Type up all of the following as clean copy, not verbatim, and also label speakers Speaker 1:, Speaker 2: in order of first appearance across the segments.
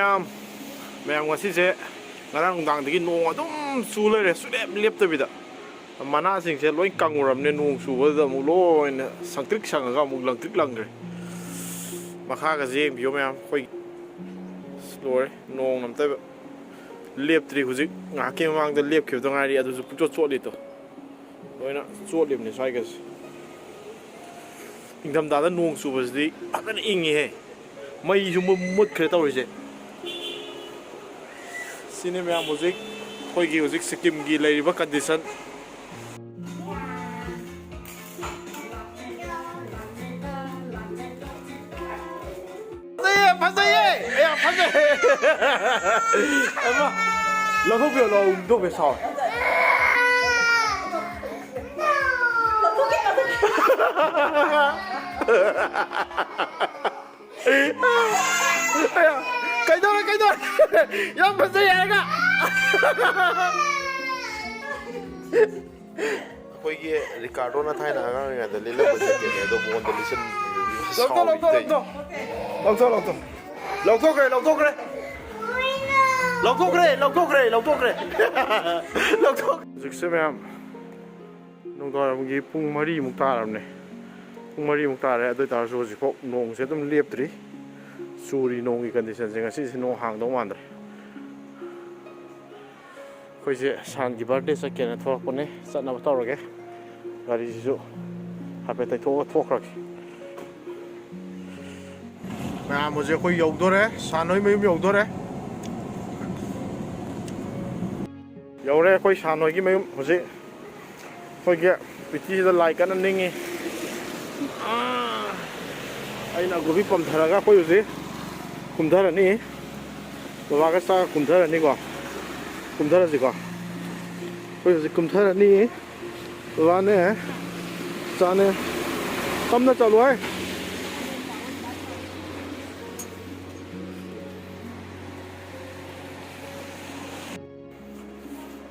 Speaker 1: Ma'am ngasiसे ngarang dangdagi nong adum su leire sulep leptabida mana singse loi kanguramne nong subada mu loina sangtrik sangaga mu langtrik langre makha ga jeng bio ma'am khoi lore nong namta leptri huzik ngake mangda lepkhibda ngari adu su pucho choli to loina cholimne saigas ingdam da nong subasdi akan ingi he mai ju mut khre tawrise sini ma'am हुजिक खोइगी हुजिक सिक्किम की लेरिबा condition फसये एमा लखो बियो लो दो बे साव कईदो याम फसये आएगा खोइगी रिकार्डो ना थाई ना गा द लेले बजे के दो मोन द लिसन जिक्से मैम नुंदारमगी पुंग मरी मुक तारमने पुंग मरी मुक तारे अदु तारसो जिखो नोंग से तुम लेपद्री सूरी नोंगी कंडीशन से ngasi से नोंग हांगदो मांद्रे खोइसे सान की बर्थडे सकेना थोरपने सना बताओगे गाड़ी जिसु हापे तै थोखरके मैम मुझे कोई यौदोरे सानोई मयूम यौदोरे यौरे कोई सानोई की मयूम मुझे कोई के पिटी से लाइक करना नहीं है आई ना गोभी पंधरागा कोई उसे कुंधरा नहीं बाबा का सा कुंधरा नहीं को कुंधरा जी को कोई उसे कुंधरा नहीं बाबा ने साने कम ना चलो है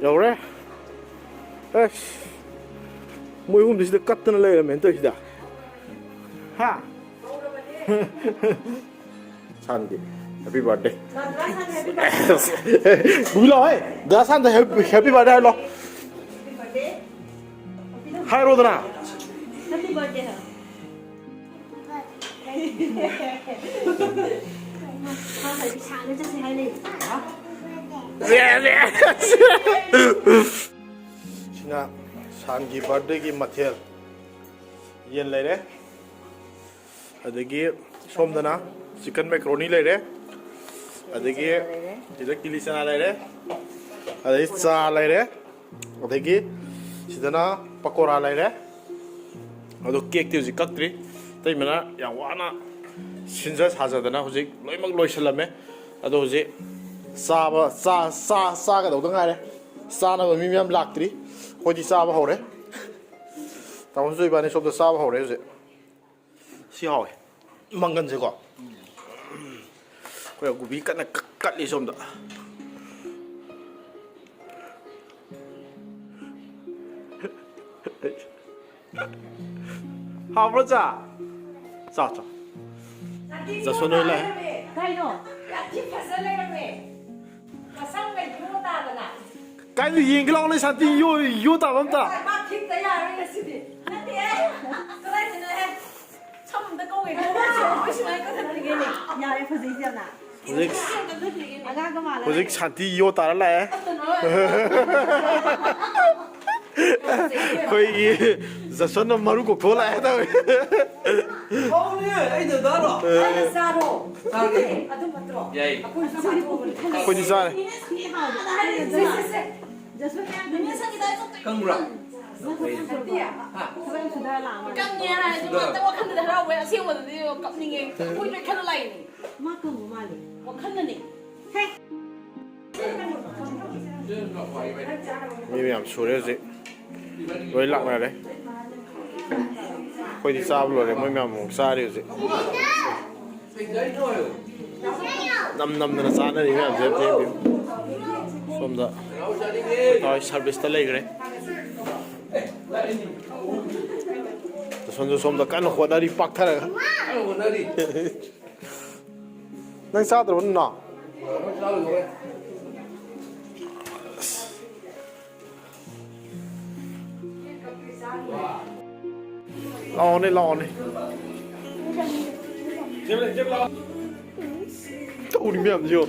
Speaker 1: यौरे एस मुई हम दिस कत्तन ले रहे मेंतो इधर हाँ शांति हैप्पी बर्थडे बुला है दासान द हैप्पी बर्थडे लो हाय रोदना हैप्पी बर्थडे है हाँ है शांति जैसे है नहीं सिना सान की बर्थडे की मथेल येन लेरे अदगी सोमदना चिकन मैक्रोनी लेरे अदगी इधर किली चना लेरे अदगी चा लेरे अदगी सिदना पकोड़ा लेरे अदो केक ती हुजिक कक्ट्री तै मना याम वाना सिनजा साजादना हुजिक लोइमक लोइसलमे अदो हुजिक साबा सा का दौदंग आरे साना बमी मैम लाक्ट्री खोजी साबा होरे तावन सुई बाने सोब द साबा होरे जे सी हावे मंगन से को कोई गुबी कना कटली सोम द हाब्रो जा चा जा सोनो ले काइनो याची फसल ले रे cái gì yên cái lon này sao đi vô tao lắm ta Hozik santi vô tao lại khơi giờ xuân nó maru cuộc thua lại thôi
Speaker 2: không nhỉ anh được đó rồi anh ra rồi vậy
Speaker 1: khơi đi ra này
Speaker 2: căng rồi
Speaker 3: căng nhà này nhưng mà tao có khăn được đâu vậy siêu mà cặp như nghe ui mày khăn này
Speaker 4: má cầm của mày
Speaker 3: có khăn này
Speaker 1: như làm số đấy gì với lặng này đấy khơi đi xa rồi đấy mới làm một xa đi gì năm nữa xa nữa thì làm thêm điều xong rồi thôi service tới lấy cái đấy xong rồi cái nó khoan đi bắc thay rồi năng xa rồi vẫn nọ lo này đâu đi miệng nhiều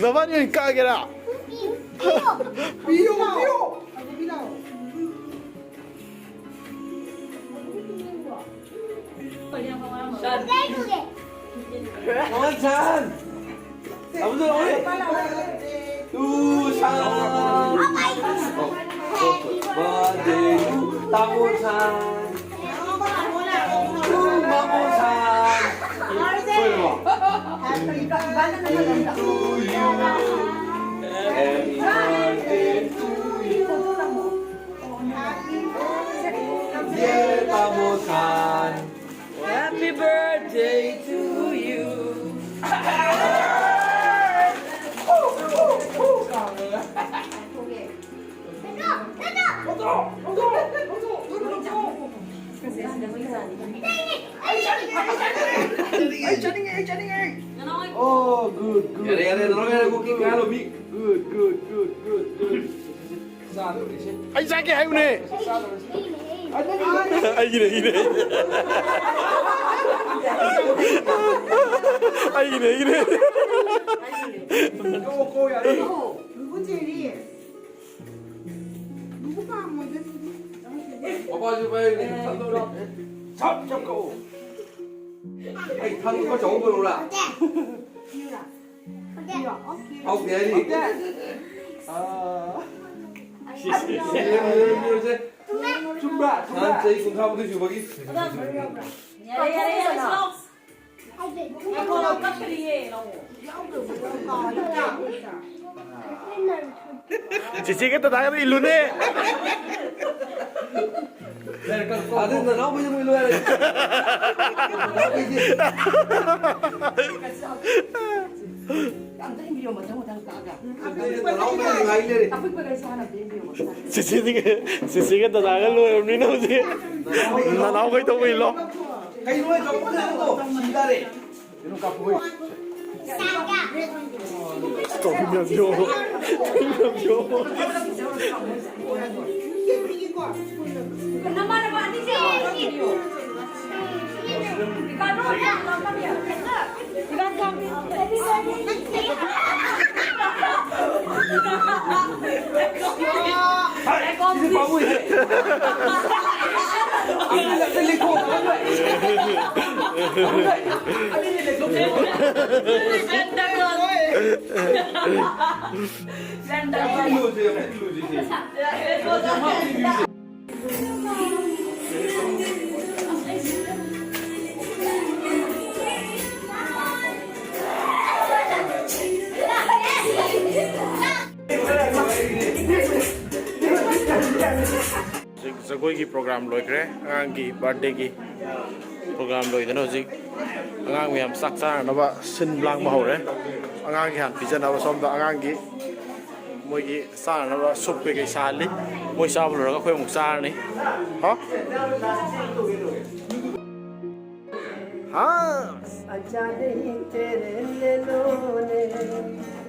Speaker 1: nó vẫn như ca kia nào
Speaker 4: San. Apa tu oi? San. Birthday Tamu San. Mamu San. Happy birthday to you. Happy birthday to you. Dear Tamu San. Happy birthday to you. Oh, good. Ada, tolong ada cooking kalau bi. Good. Satu di sini.
Speaker 1: anh ra cái hay này anh gì này anh gì này
Speaker 4: Cô ya.
Speaker 2: 누구 제리? 누구 봐 먼저.
Speaker 4: Papa supaya ni satu. Chop kau. Thằng có chỗ vừa là. Học về đi. Chúc bạn. Nanti cùng thao tôi chụp cái.
Speaker 1: chị cái tao đang đi luôn đấy
Speaker 4: Ada nak apa je mulu ada.
Speaker 1: chị cái tao đang luôn em đi đâu chứ nó nói cái tao bị lo
Speaker 4: Cái nuôi cặp có nào đâu. Chỉ ra đi. Nó cặp với.
Speaker 1: cậu nhầm vô
Speaker 3: Nama ni siapa? Ikan roh ya, nama dia. Ikan kami.
Speaker 4: Ini babu ini. Ini nak telekong kan? Dulu je.
Speaker 1: Zagoi ki program loi kre angang ki birthday ki program loi dano zik angang mi ham sak sa na ba sin blang ma ho re angang ki han pijan na ba som da angang ki moi ki sa na ba sup pe ki sa li moi sa lo ga khoi muk sa ni ha
Speaker 5: अच्छा नहीं तेरे नैनों ने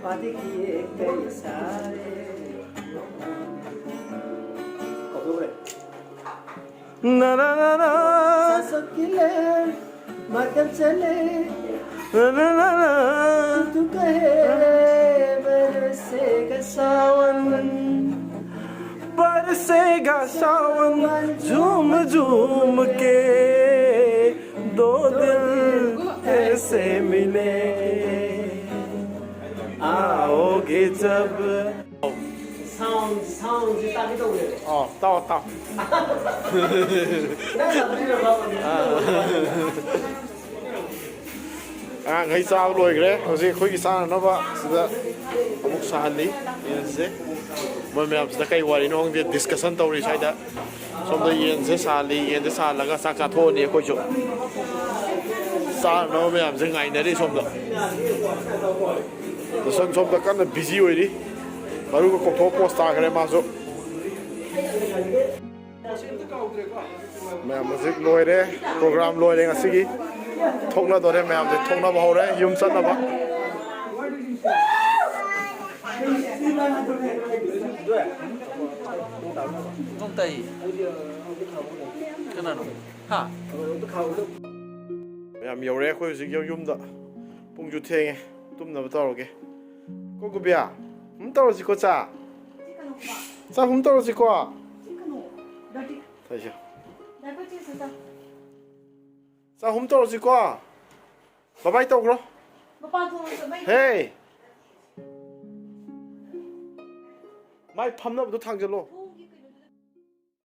Speaker 5: वादे किए कई सारे
Speaker 1: na na na na
Speaker 5: सांसों की लहर मध्यम चले
Speaker 1: na na na
Speaker 5: तू कहे बरसेगा सावन
Speaker 1: बरसेगा सावन झूम झूम के दो दिल ऐसे मिले आओगे जब
Speaker 5: साउंड जितना भी तो हुए
Speaker 1: tao ngay sao rồi cái đấy rồi khối cái sao nó vậy sẽ một sao đi yên sẽ mà mình sẽ cái gì nó không biết discussion tao đi sai đó xong rồi yên sẽ sao đi yên sẽ sao là cái sắc thôi đi khối chụp sao nó mình sẽ ngày này đi xong rồi xong xong rồi cái nó busy rồi đi baru ko kopto posta kare maso मैं music लोय रे programme लोय रे ngasi gi ꯊꯣꯛꯅꯗꯣꯔꯦ ꯃꯌꯥꯝꯁꯦ ꯊꯣꯛꯅꯕ ꯍꯧꯔꯦ ꯌꯨꯝ ꯆꯠꯅꯕ
Speaker 4: ꯅꯣꯡ ꯇꯥꯏ ꯀꯅꯥꯅꯣ ꯍꯥ
Speaker 1: ꯃꯌꯥꯝ ꯌꯧꯔꯦ ꯑꯩꯈꯣꯏ ꯍꯧꯖꯤꯛ ꯌꯨꯝꯗ ꯄꯨꯡꯁꯨ ꯊꯦꯡꯉꯦ ꯇꯨꯝꯅꯕ ꯇꯧꯔꯒꯦ ꯀꯣ ꯒꯨꯕꯤꯌꯥ ꯇꯧꯔꯁꯤꯀꯣ ꯆꯥ ꯇꯧꯔꯁꯤꯀꯣ ꯊꯩꯁꯦ ꯆꯥꯍꯨꯝ ꯇꯧꯔꯁꯤꯀꯣ ꯕꯕꯥꯏ ꯇꯧꯈ꯭ꯔꯣ ꯍꯦ ꯃꯥꯏ ꯐꯝꯅꯕꯗꯣ ꯊꯥꯡꯖꯜꯂꯣ